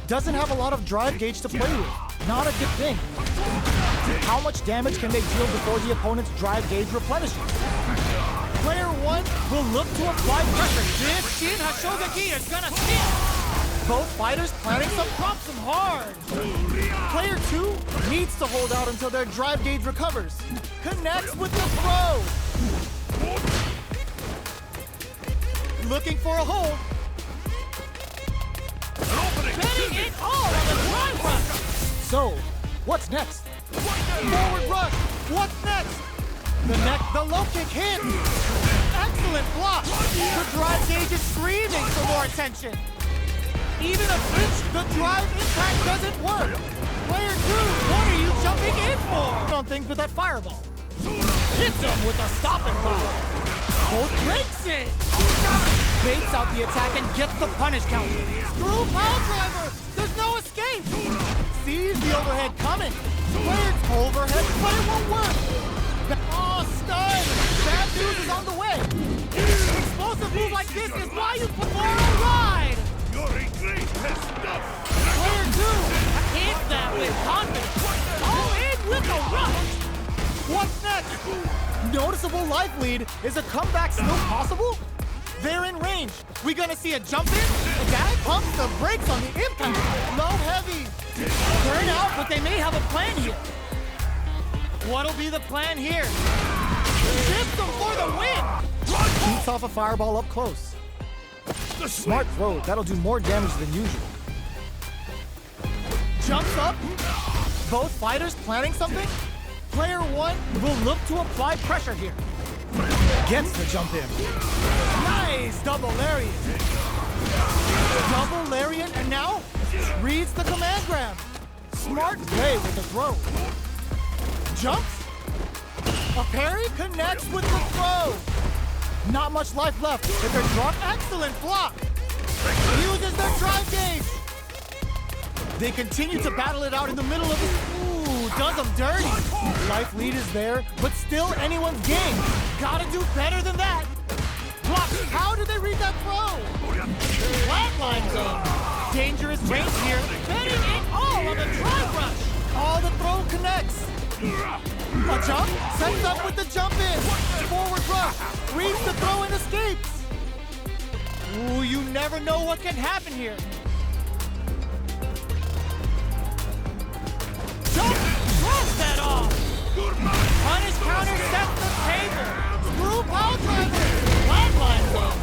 doesn't have a lot of drive gauge to play with. Not a good thing. How much damage can they deal before the opponent's drive gauge replenishes? Player 1 will look to apply pressure. This Shin Hashogaki is gonna stick! Both fighters planning some drops them hard. Player 2 needs to hold out until their drive gauge recovers. Connects with the throw. Looking for a hold. Betting it all on the drive rush! So, what's next? Forward rush. What's next? The low kick hit. Excellent block. The drive gauge is screaming for more attention. Even a flinch, the drive impact doesn't work. Player 2, what are you jumping in for? On things with that fireball. Hits him with a stopping blow. Both breaks it. Baits out the attack and gets the punish counter. Screw pile driver. There's no escape. Sees the overhead coming. Player overhead, but it won't work. Oh, stun. Bad news is on the way. Explosive move like this is why you prefer a ride. Player 2 hit that with confidence. All in with a rush. What's next? Noticeable life lead. Is a comeback still possible? They're in range. We gonna see a jump in? That pumps the brakes on the impact. Low heavy. Burn out, but they may have a plan here. What'll be the plan here? Shift them for the win. Beats off a fireball up close. Smart throw. That'll do more damage than usual. Jumps up. Both fighters planning something? Player 1 will look to apply pressure here. Gets the jump in. Nice double lariat. Double lariat and now reads the command grab. Smart play with the throw. Jumps. A parry connects with the throw. Not much life left. If they're drunk, excellent block. Uses their drive gauge. They continue to battle it out in the middle of the... Ooh, does them dirty. Life lead is there, but still anyone's game. Gotta do better than that. Block. How did they read that throw? Flatline zone. Dangerous range here. Betting it all on the drive rush. All the throw connects. A jump. Sets up with the jump in. Forward rush. Reads the throw and escapes. Ooh, you never know what can happen here. Jump! Cross that off! Punish counter sets the table! Screw pile driver! Flatline zone!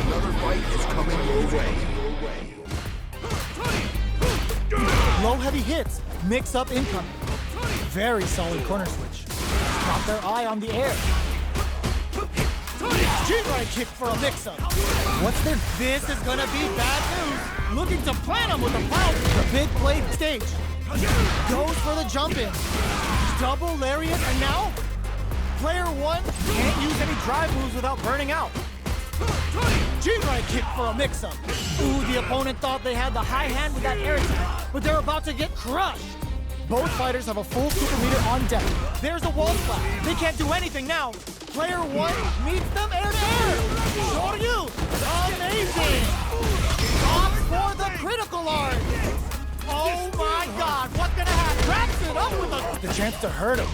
Another fight is coming your way. Low heavy hits. Mix up incoming. Very solid corner switch. Got their eye on the air. G-right kick for a mix-up. What's their... This is gonna be bad news. Looking to plant him with a pile. The big play stage. Goes for the jump in. Double lariat and now player 1 can't use any drive moves without burning out. G-right kick for a mix-up. Ooh, the opponent thought they had the high hand with that air attack, but they're about to get crushed. Both fighters have a full super meter on deck. There's a wall splat. They can't do anything now. Player 1 meets them air to air. Shoryu, amazing. Off for the critical art. Oh my God, what's gonna happen? Wraps it up with the chance to hurt him.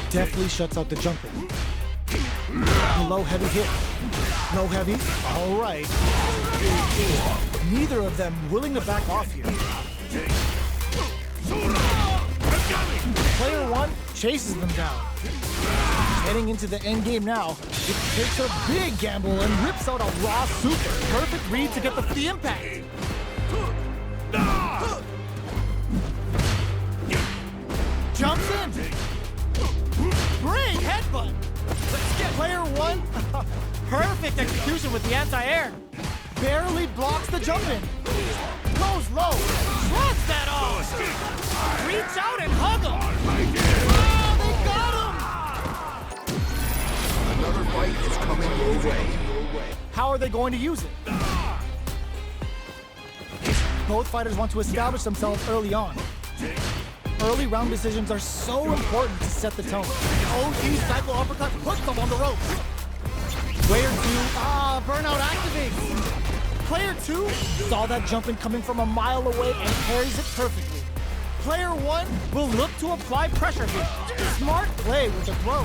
Deftly shuts out the jumper. Low heavy hit. Low heavy. All right. Neither of them willing to back off here. Player 1 chases them down. Heading into the end game now, it takes a big gamble and rips out a raw super. Perfect read to get the impact. Jumps in. Great headbutt. Player 1, perfect execution with the anti-air. Barely blocks the jump in. Goes low. Shrugs that off. Reach out and hug him. Oh, they got him. Another fight is coming your way. How are they going to use it? Both fighters want to establish themselves early on. Early round decisions are so important to set the tone. OG cycle uppercut puts them on the ropes. Way Player 2 saw that jumping coming from a mile away and parries it perfectly. Player 1 will look to apply pressure here. Smart play with the throw.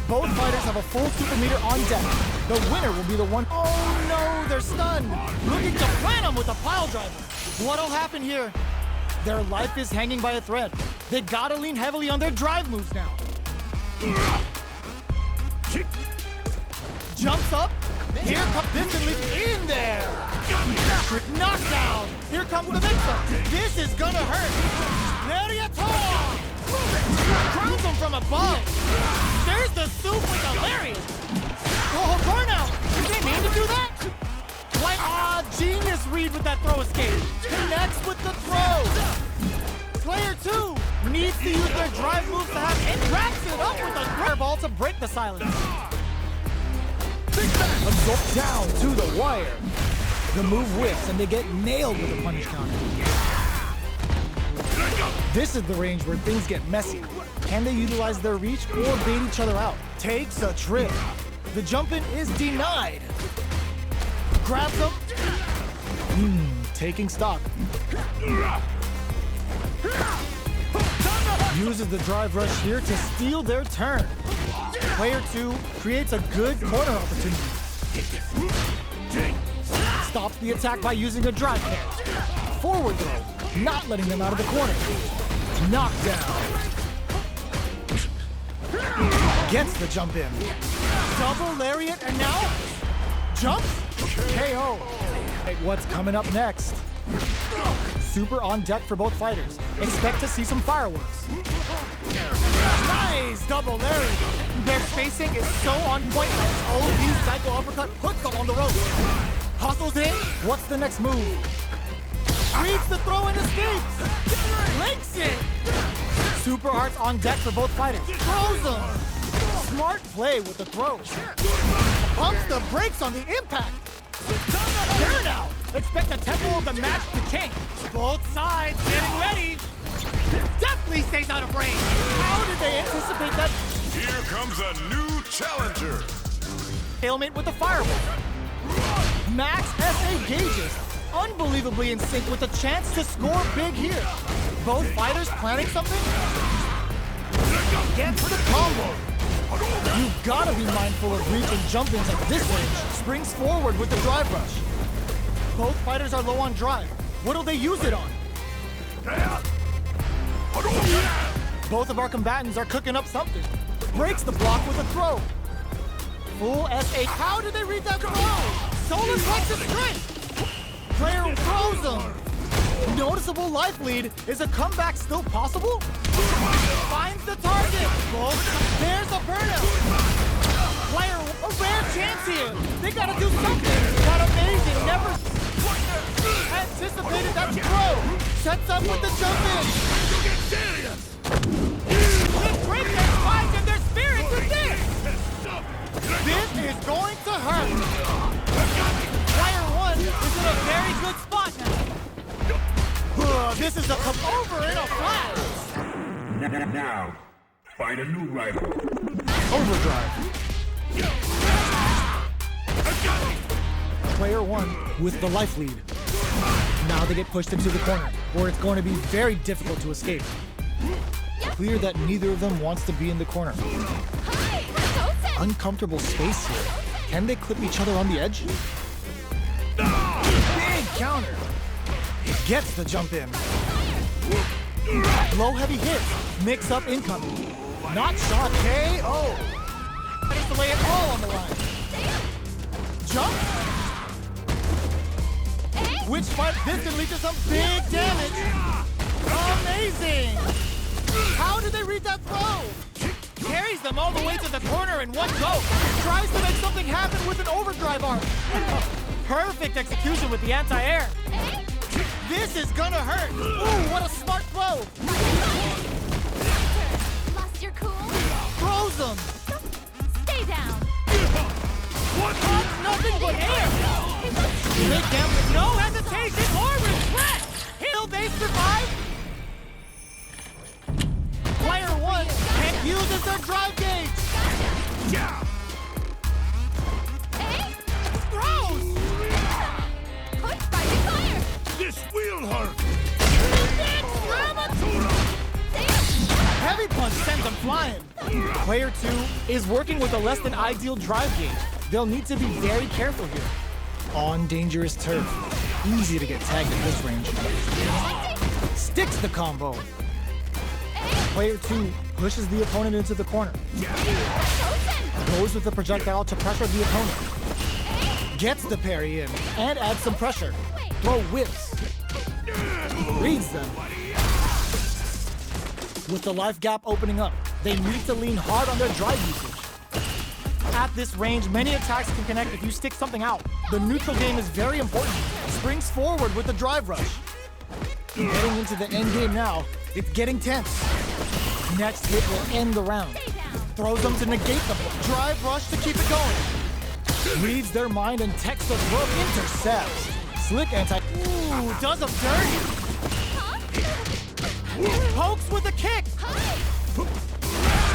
Both fighters have a full super meter on deck. The winner will be the one. Oh no, they're stunned. Looking to plant them with a pile driver. What'll happen here? Their life is hanging by a thread. They gotta lean heavily on their drive moves now. Jumps up. Here comes Bun-N-Cheese in there. Knockdown. Here comes the mix-up. This is gonna hurt. Crowns him from above. There's the soup with the lariat. Oh, burnout. Did they mean to do that? Genius read with that throw escape. Connects with the throw. Player 2 needs to use their drive moves to have and wraps it up with a grab ball to break the silence. Absorbed down to the wire. The move whips and they get nailed with a punish counter. This is the range where things get messy. Can they utilize their reach or bait each other out? Takes a trip. The jump in is denied. Grabs him. Taking stock. Uses the drive rush here to steal their turn. Player 2 creates a good corner opportunity. Stops the attack by using a drive pair. Forward throw, not letting them out of the corner. Knockdown. Gets the jump in. Double lariat and now jumps. KO. What's coming up next? Super on deck for both fighters. Expect to see some fireworks. Nice double lariat. Their spacing is so on point that his OP psycho uppercut puts them on the rope. Hustles in. What's the next move? Reads the throw and escapes. Links it. Super arts on deck for both fighters. Throws them. Smart play with the throw. Pumps the brakes on the impact. Burnout. Expect the tempo of the match to change. Both sides getting ready. Definitely stays out of range. How did they anticipate that? Here comes a new challenger. Stalemate with the fireball. Max SA gauges. Unbelievably in sync with a chance to score big here. Both fighters planning something? Get for the combo. You gotta be mindful of reach and jump-ins at this range. Springs forward with the drive rush. Both fighters are low on drive. What'll they use it on? Both of our combatants are cooking up something. Breaks the block with a throw. Full SA. How did they read that throw? Solar plexus strike. Player throws them. Noticeable life lead. Is a comeback still possible? Finds the target. There's a burnout. Player, a rare chance here. They gotta do something. That amazing. Never anticipated that throw. Sets up with the jump in. They break their spines and their spirits with this. This is going to hurt. Player 1 is in a very good spot now. This is a come over in a flash. Now, find a new rival. Overdrive. Player 1 with the life lead. Now they get pushed into the corner, where it's going to be very difficult to escape. Clear that neither of them wants to be in the corner. Uncomfortable space here. Can they clip each other on the edge? Big counter. Gets the jump in. Low heavy hit. Mix up incoming. Not shot. KO. Tries to lay it all on the line. Jump. Which fight this can lead to some big damage. Amazing. How did they read that throw? Carries them all the way to the corner in one go. Tries to make something happen with an overdrive arm. Perfect execution with the anti-air. This is gonna hurt. Ooh, what a smart throw. Lost your cool? Throws them. Stay down. Nothing but air. Big down with no hesitation or regret. Will they survive? Player 1 uses their drive gauge. Throws. Heavy punch sends them flying. Player 2 is working with a less than ideal drive gauge. They'll need to be very careful here. On dangerous turf. Easy to get tagged at this range. Sticks the combo. Player 2 pushes the opponent into the corner. Goes with the projectile to pressure the opponent. Gets the parry in and adds some pressure. Throw whips. Reads them. With the life gap opening up, they need to lean hard on their drive usage. At this range, many attacks can connect if you stick something out. The neutral game is very important. Springs forward with the drive rush. Getting into the end game now, it's getting tense. Next hit will end the round. Throws them to negate the drive rush to keep it going. Reads their mind and techs the throw, intercepts. Slick anti. Ooh, does them dirty. Pokes with a kick.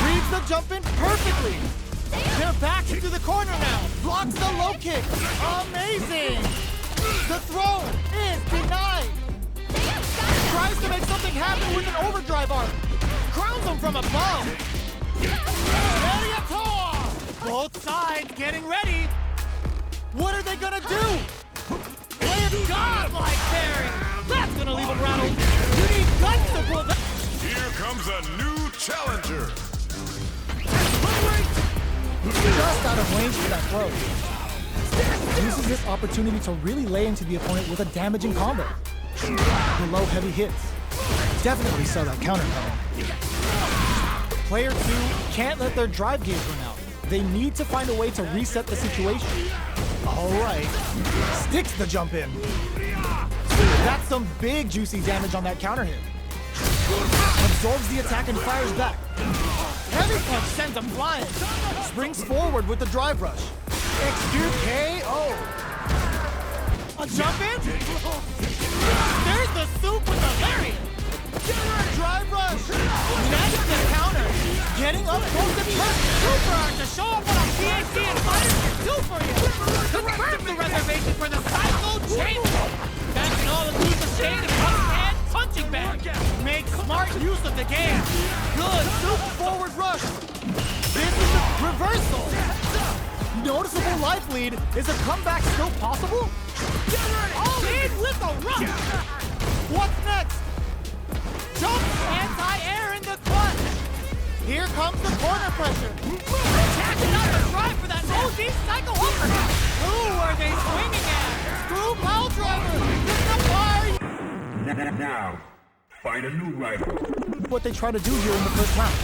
Reads the jump in perfectly. They're back into the corner now. Blocks the low kick. Amazing. The throw is denied. Tries to make something happen with an overdrive arc. Crowns him from above. Mediator! Both sides getting ready. What are they gonna do? Play a godlike parry. That's gonna leave him rattled. You need guts to pull that. Here comes a new challenger. Just out of range for that throw. Uses this opportunity to really lay into the opponent with a damaging combo. The low heavy hits. Definitely saw that counter coming. Player 2 can't let their drive gauge run out. They need to find a way to reset the situation. All right. Sticks the jump in. That's some big juicy damage on that counter hit. Absorbs the attack and fires back. Heavy punch sends him flying. Springs forward with the drive rush. Execute KO. A jump in? There's the soup with the lariat. Drive rush. Next the counter. Getting up close and personal. Super art to show up what a PhD insider can do for you. Confirm the reservation for the Psycho Chamber. That's an all-inclusive shade of hand punching bag. Make smart use of the game. Good super forward rush. This is the reversal. Noticeable life lead. Is a comeback still possible? All in with a rush. What's next? Jump anti-air in the clutch. Here comes the corner pressure. Attacking up the drive for that OG Psycho uppercut. Who are they swinging at? Screw pile driver. It's the fire. Now, find a new rival. What they try to do here in the first round.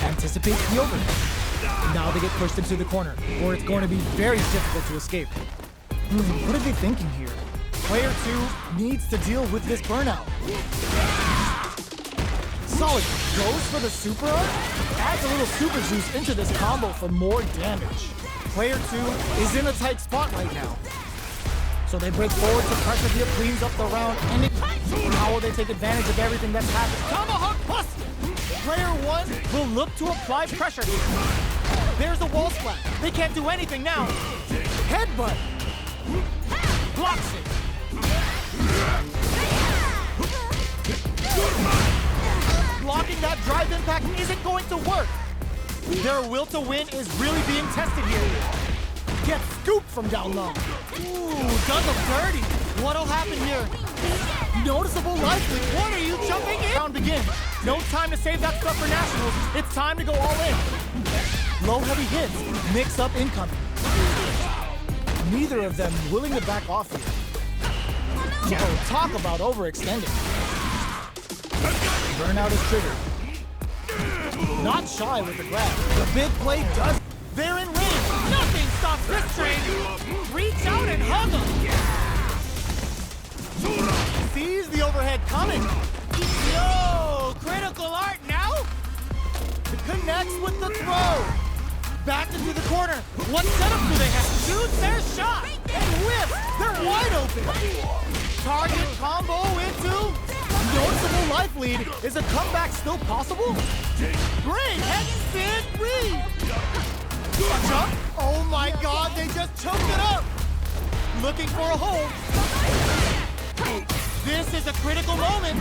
Anticipate the overhead. Now they get pushed into the corner, where it's going to be very difficult to escape. What are they thinking here? Player 2 needs to deal with this burnout. Solid goes for the super art, adds a little super juice into this combo for more damage. Player 2 is in a tight spot right now. So they break forward to pressure the cleans up the round, and how will they take advantage of everything that's happened? Tomahawk busted! Player 1 will look to apply pressure here. There's a wall splat. They can't do anything now. Headbutt. Blocks it. Blocking that drive impact isn't going to work. Their will to win is really being tested here. Gets scooped from down low. Ooh, does them dirty. What'll happen here? Noticeable life lead. What are you jumping in? Round begins. No time to save that stuff for nationals. It's time to go all in. Low heavy hits. Mix up incoming. Neither of them willing to back off here. Oh, talk about overextending. Burnout is triggered. Not shy with the grab. The big play does. They're in range. Nothing stops this train. Reach out and hug them. Sees the overhead coming. Yo, critical art now. Connects with the throw. Back into the corner. What setup do they have? Shoots their shot. And whips. They're wide open. Target combo into. Noticeable life lead. Is a comeback still possible? Great head spin read. A jump. Oh my god, they just choked it up. Looking for a hold. This is a critical moment.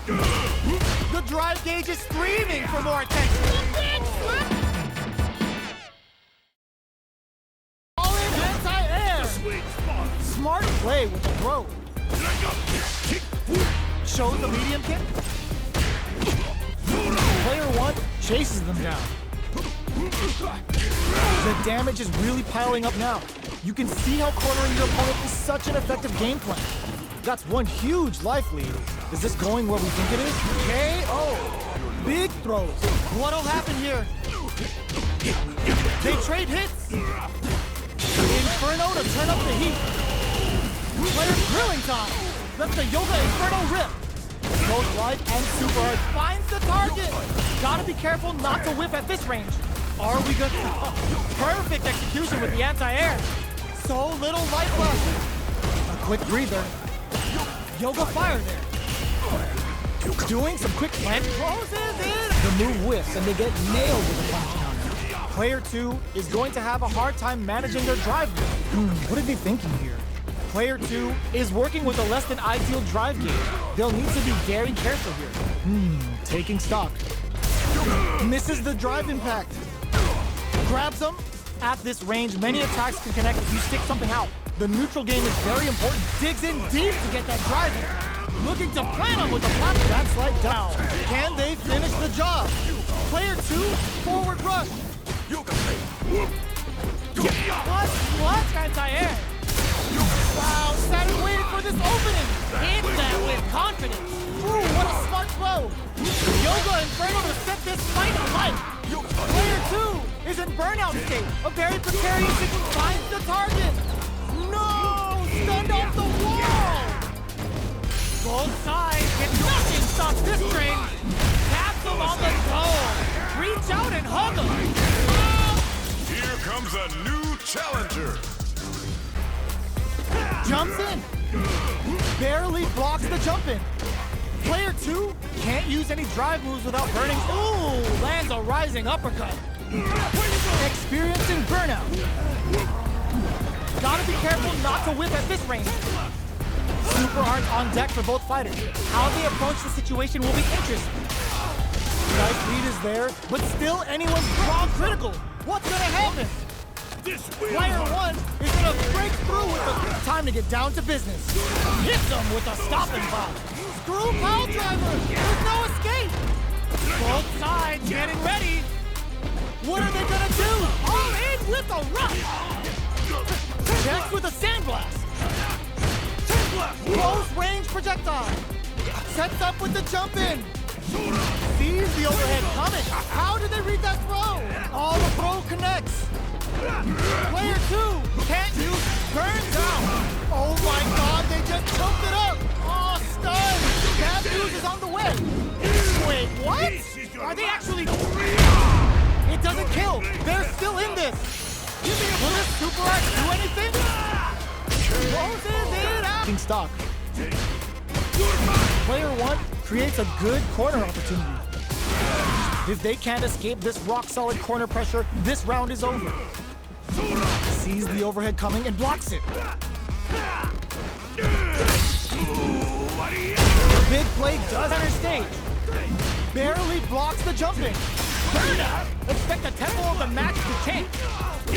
The drive gauge is screaming for more attention. All in anti-air. Smart play with the throw. Shows the medium kick. Player one chases them down. The damage is really piling up now. You can see how cornering your opponent is such an effective game plan. That's one huge life lead. Is this going where we think it is? KO! Big throws. What'll happen here? They trade hits. Inferno to turn up the heat. Player grilling time. Let the Yoga Inferno rip. Both life and super hard finds the target. Gotta be careful not to whiff at this range. Are we good? Perfect execution with the anti-air. So little life left. A quick breather. Yoga fire there. Doing some quick plant closes in. The move whiffs and they get nailed with a punch counter. Player two is going to have a hard time managing their drive. What are they thinking here? Player two is working with a less than ideal drive gauge. They'll need to be very careful here. Taking stock. Misses the drive impact. Grabs them. At this range, many attacks can connect if you stick something out. The neutral game is very important. Digs in deep to get that drive in. Looking to plan on with the platform. That's like down. Can they finish the job? Player two, forward rush. What? Anti-air. Wow, Saturn waited for this opening. Hit that with confidence. Ooh, what a smart throw. Yoga Inferno to set this fight alight. Player two is in burnout state. A very precarious situation. Finds the target. No! Stunned off the wall! Both sides can nothing stop this train. Taps him on the toe. Reach out and hug him. Here comes a new challenger. Jumps in. Barely blocks the jump in. Player two can't use any drive moves without burning. Ooh, lands a rising uppercut. Experiencing burnout. Gotta be careful not to whip at this range. Super hearts on deck for both fighters. How they approach the situation will be interesting. Life lead is there, but still anyone's draw critical. What's gonna happen? Player one is gonna break through with the time to get down to business. Hits them with a stopping block. Screw pile driver. There's no escape. Both sides getting ready. What are they gonna do? All in with a rush. Checks with a sandblast. Close range projectile. Sets up with the jump in. Sees the overhead coming. How did they read that throw? All the throw connects. Player two can't use burn down. Oh my god, they just choked it up. Oh, stun. Bad news is on the way. Wait, what? Are they actually... It doesn't kill. They're still in this. Will this super art do anything? Closes it out. Stock. Player one creates a good corner opportunity. If they can't escape this rock-solid corner pressure, this round is over. Sees the overhead coming and blocks it. The big play does enter stage. Barely blocks the jumping. Burnout! Expect the tempo of the match to change.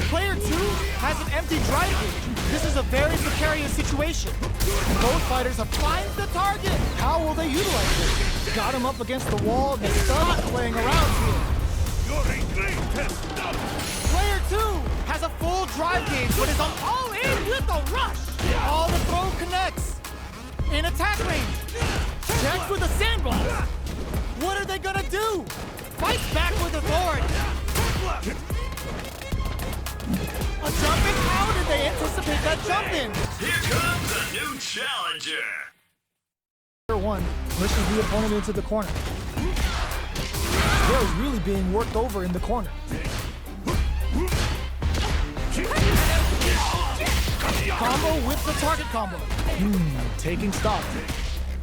Player two has an empty drive gauge. This is a very precarious situation. Both fighters have finds the target. How will they utilize this? Got him up against the wall. They're not playing around here. Player two has a full drive gauge, but is on all in with a rush. All the throw connects. In attack range. Checks with a sandblast. What are they gonna do? Fights back with authority. A jump in? How did they anticipate that jump in? Here comes a new challenger. Player one pushes the opponent into the corner. They're really being worked over in the corner. Combo with the target combo. Taking stock.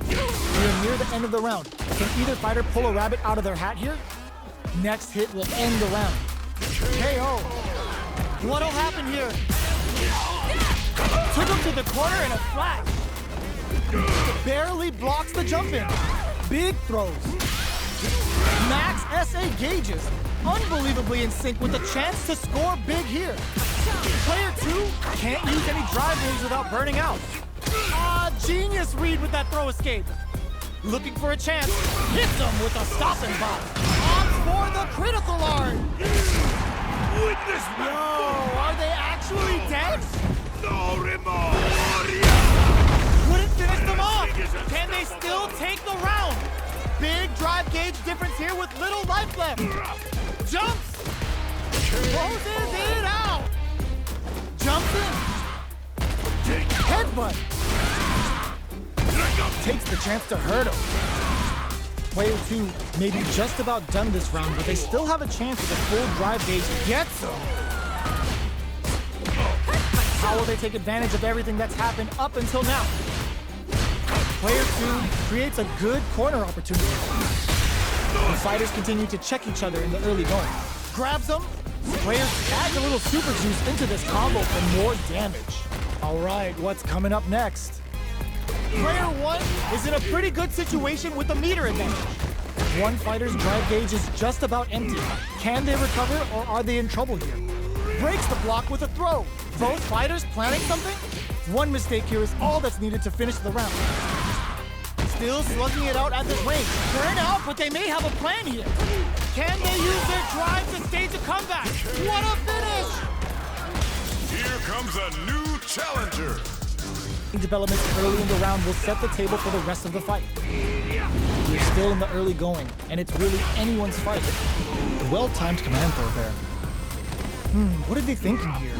We're near the end of the round. Can either fighter pull a rabbit out of their hat here? Next hit will end the round. KO. What'll happen here? Took him to the corner in a flash. Barely blocks the jump in. Big throws. Max SA gauges. Unbelievably in sync with a chance to score big here. Player 2 can't use any drive moves without burning out. Genius read with that throw escape. Looking for a chance. Hits him with a stopping bot. Opts for the critical art. Witness Yo, are they actually dead? no remorse! Couldn't finish them off. Can they still take the round? Big drive gauge difference here with little life left. Jumps. Closes it out. Jumps in. Headbutt. Takes the chance to hurt him. Player 2 may be just about done this round, but they still have a chance with a full drive gauge. Gets them. How will they take advantage of everything that's happened up until now? Player 2 creates a good corner opportunity. The fighters continue to check each other in the early going. Grabs them. Players add a little super juice into this combo for more damage. All right, what's coming up next? Player 1 is in a pretty good situation with the meter advantage. One fighter's drive gauge is just about empty. Can they recover or are they in trouble here? Breaks the block with a throw. Both fighters planning something? One mistake here is all that's needed to finish the round. Still slugging it out at this range. Burn out, but they may have a plan here. Can they use their drive to stage a comeback? What a finish! Here comes a new challenger. Developments early in the round will set the table for the rest of the fight. We're still in the early going, and it's really anyone's fight. Well-timed command throw there. What are they thinking here?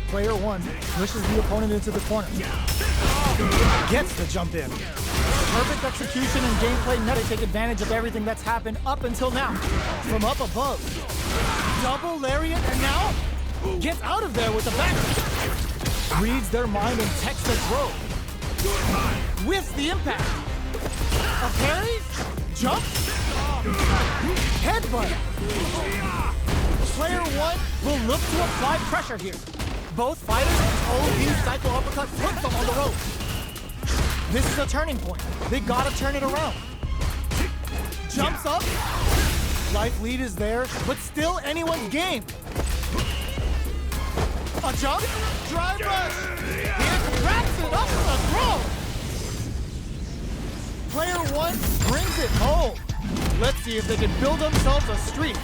Player 1 pushes the opponent into the corner. Gets the jump in. Perfect execution and gameplay net to take advantage of everything that's happened up until now. From up above. Double lariat, and now gets out of there with the back. Reads their mind and techs the throw. Whiffs the impact. A parry? Jump? Headbutt. Player 1 will look to apply pressure here. Both fighters OB cycle uppercut puts them on the rope. This is a turning point. They gotta turn it around. Jumps up. Life lead is there, but still anyone's game. A jump, drive rush. Here wraps it up with a throw. Player 1 brings it home. Let's see if they can build themselves a streak.